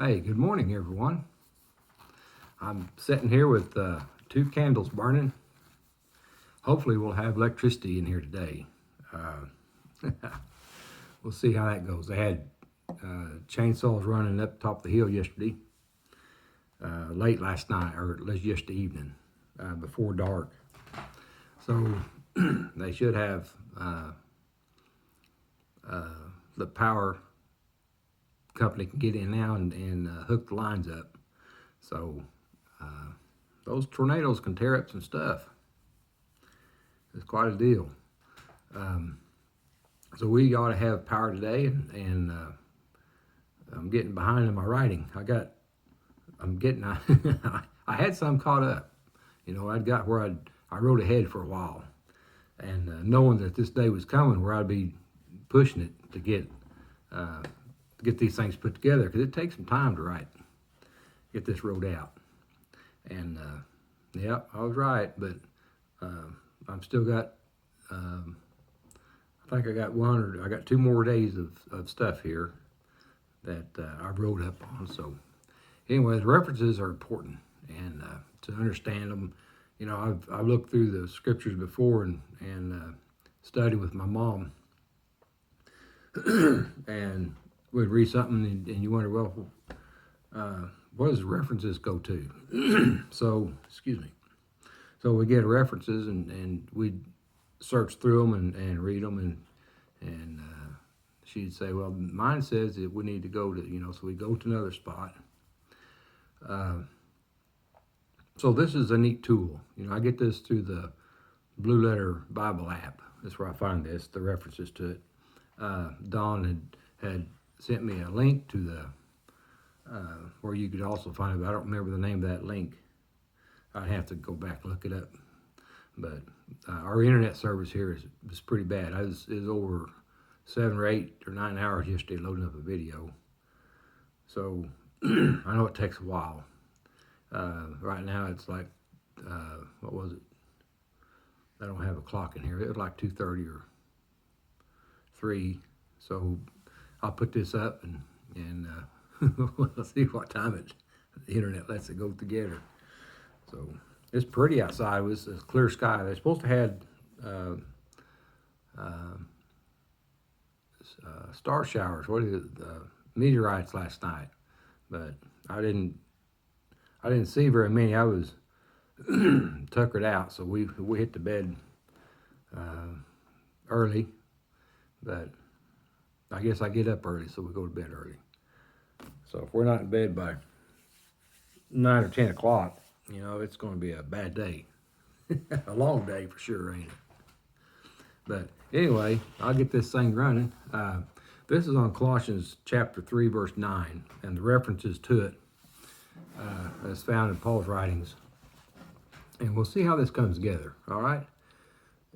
Hey, good morning, everyone. I'm sitting here with 2 candles burning. Hopefully, we'll have electricity in here today. We'll see how that goes. They had chainsaws running up top of the hill yesterday, late last night, or yesterday evening, before dark. So they should have the power company can get in now and hook the lines up. So those tornadoes can tear up some stuff. It's quite a deal. So we ought to have power today, and I'm getting behind in my writing. I had some caught up. You know, I'd got where I wrote ahead for a while, and knowing that this day was coming where I'd be pushing it to get these things put together, because it takes some time to get this wrote out. And yeah, I was right, but I'm still got. I think I got 2 more days of stuff here that I wrote up on. So anyway, the references are important, and to understand them, you know, I've looked through the scriptures before and studied with my mom, and we'd read something and you wonder, well, what does the references go to? So, excuse me. So we get references and we'd search through them and read them, and she'd say, well, mine says that we need to go to, so we go to another spot. So this is a neat tool. I get this through the Blue Letter Bible app. That's where I find the references to it. Dawn had sent me a link to the where you could also find it. But I don't remember the name of that link. I'd have to go back and look it up. But our internet service here is pretty bad. It was over 7 or 8 or 9 hours yesterday loading up a video. So I know it takes a while. Right now it's like, what was it? I don't have a clock in here. It was like 2:30 or 3. So I'll put this up and we'll see what time the internet lets it go together. So it's pretty outside. It was a clear sky. They're supposed to have star showers. What is it? Meteorites last night, but I didn't see very many. I was tuckered out, so we hit the bed early. But I guess I get up early, so we go to bed early. So if we're not in bed by 9 or 10 o'clock, it's going to be a bad day. A long day for sure, ain't it? But anyway, I'll get this thing running. This is on Colossians chapter 3, verse 9, and the references to it is found in Paul's writings. And we'll see how this comes together, all right?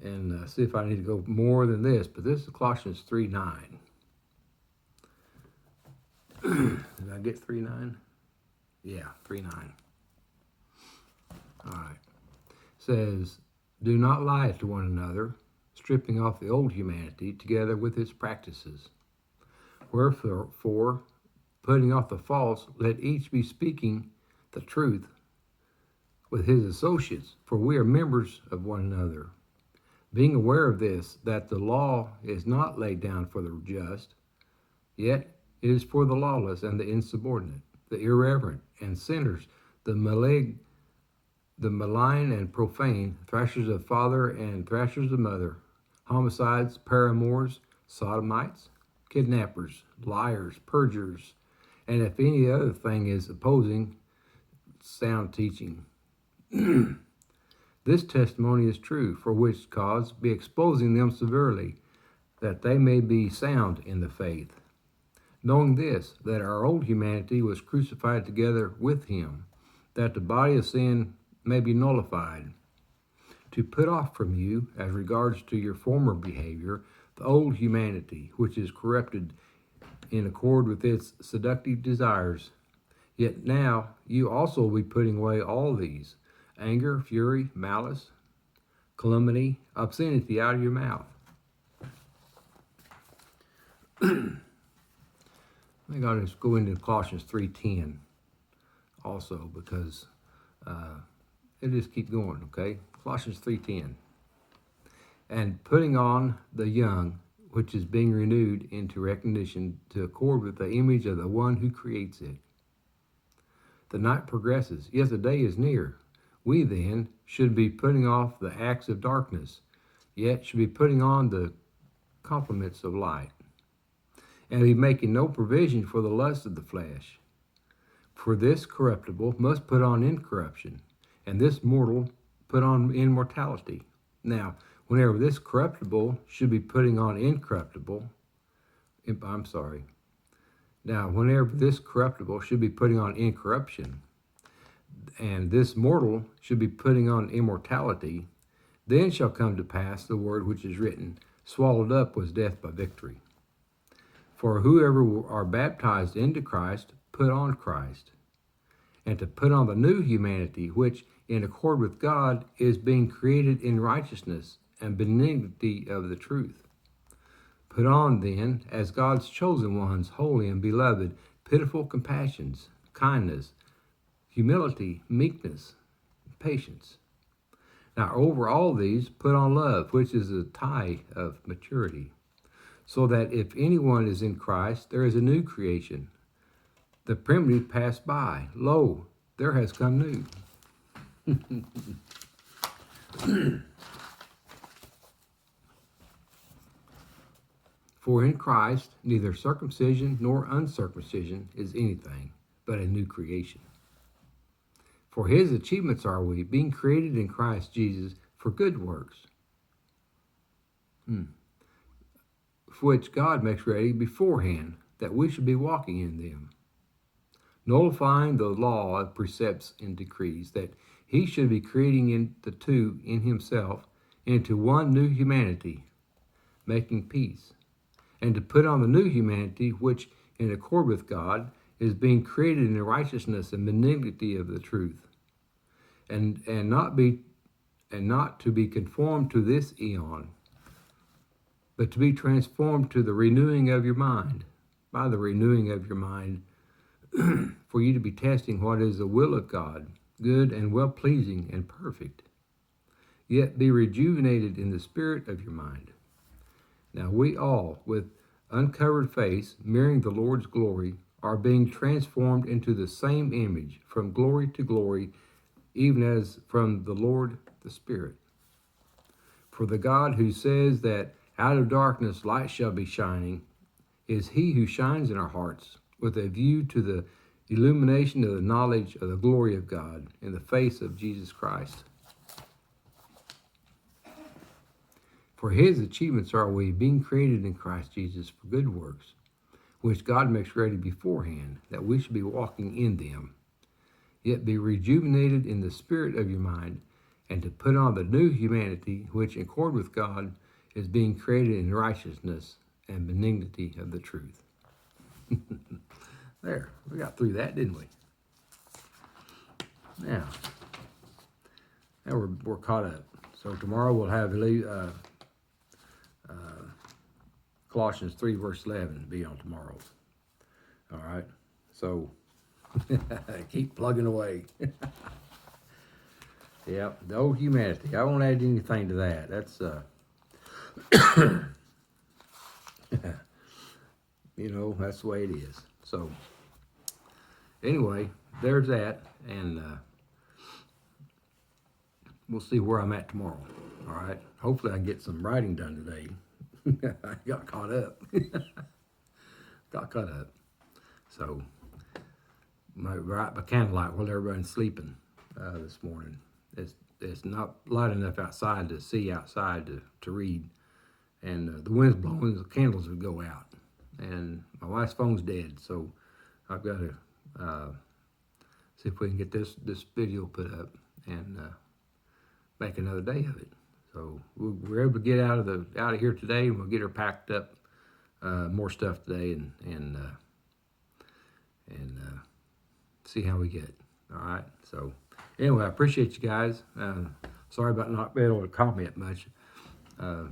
And see if I need to go more than this. But this is Colossians 3:9. Did I get 3:9? Yeah, 3:9. All right. It says, do not lie to one another, stripping off the old humanity together with its practices. Wherefore, putting off the false, let each be speaking the truth with his associates, for we are members of one another. Being aware of this, that the law is not laid down for the just, yet it is for the lawless and the insubordinate, the irreverent and sinners, the malign and profane, thrashers of father and thrashers of mother, homicides, paramours, sodomites, kidnappers, liars, perjurers, and if any other thing is opposing sound teaching. This testimony is true, for which cause be exposing them severely, that they may be sound in the faith. Knowing this, that our old humanity was crucified together with him, that the body of sin may be nullified, to put off from you, as regards to your former behavior, the old humanity, which is corrupted in accord with its seductive desires. Yet now you also will be putting away all these: anger, fury, malice, calumny, obscenity out of your mouth. I think I'll just go into Colossians 3:10 also, because it'll just keep going, okay? Colossians 3:10. And putting on the young, which is being renewed into recognition to accord with the image of the one who creates it. The night progresses, yes, the day is near. We then should be putting off the acts of darkness, yet should be putting on the complements of light, and be making no provision for the lust of the flesh. For this corruptible must put on incorruption, and this mortal put on immortality. Now, whenever this corruptible should be putting on incorruptible, Now, whenever this corruptible should be putting on incorruption, and this mortal should be putting on immortality, then shall come to pass the word which is written, swallowed up was death by victory. For whoever are baptized into Christ, put on Christ. And to put on the new humanity, which, in accord with God, is being created in righteousness and benignity of the truth. Put on, then, as God's chosen ones, holy and beloved, pitiful compassions, kindness, humility, meekness, patience. Now, over all these, put on love, which is a tie of maturity, so that if anyone is in Christ, there is a new creation. The primitive passed by. Lo, there has come new. For in Christ, neither circumcision nor uncircumcision is anything, but a new creation. For his achievements are we, being created in Christ Jesus for good works, for which God makes ready beforehand, that we should be walking in them, nullifying the law of precepts and decrees, that he should be creating in the two in himself into one new humanity, making peace, and to put on the new humanity, which, in accord with God, is being created in the righteousness and benignity of the truth, and not to be conformed to this eon, but to be transformed to the renewing of your mind, by the renewing of your mind, for you to be testing what is the will of God, good and well-pleasing and perfect. Yet be rejuvenated in the spirit of your mind. Now we all, with uncovered face, mirroring the Lord's glory, are being transformed into the same image, from glory to glory, even as from the Lord the Spirit. For the God who says that out of darkness light shall be shining, is he who shines in our hearts with a view to the illumination of the knowledge of the glory of God in the face of Jesus Christ. For his achievements are we, being created in Christ Jesus for good works, which God makes ready beforehand, that we should be walking in them. Yet be rejuvenated in the spirit of your mind, and to put on the new humanity, which in accord with God is being created in righteousness and benignity of the truth. There, we got through that, didn't we? Now we're caught up. So tomorrow we'll have Colossians 3 verse 11 be on tomorrow. All right, so keep plugging away. Yep, the old humanity. I won't add anything to that. That's that's the way it is. So anyway, there's that, and we'll see where I'm at tomorrow. All right, hopefully I can get some writing done today. I got caught up. So right by candlelight while everybody's sleeping this morning. It's not light enough outside to see outside to read, and the wind's blowing, the candles would go out, and my wife's phone's dead, so I've got to see if we can get this video put up and make another day of it. So we're able to get out of here today, and we'll get her packed up, more stuff today, and see how we get. All right. So anyway, I appreciate you guys. Sorry about not being able to comment much.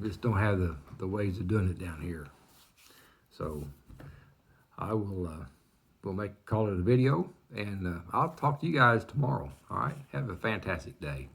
Just don't have the ways of doing it down here. So I will we'll call it a video, and I'll talk to you guys tomorrow. All right, have a fantastic day.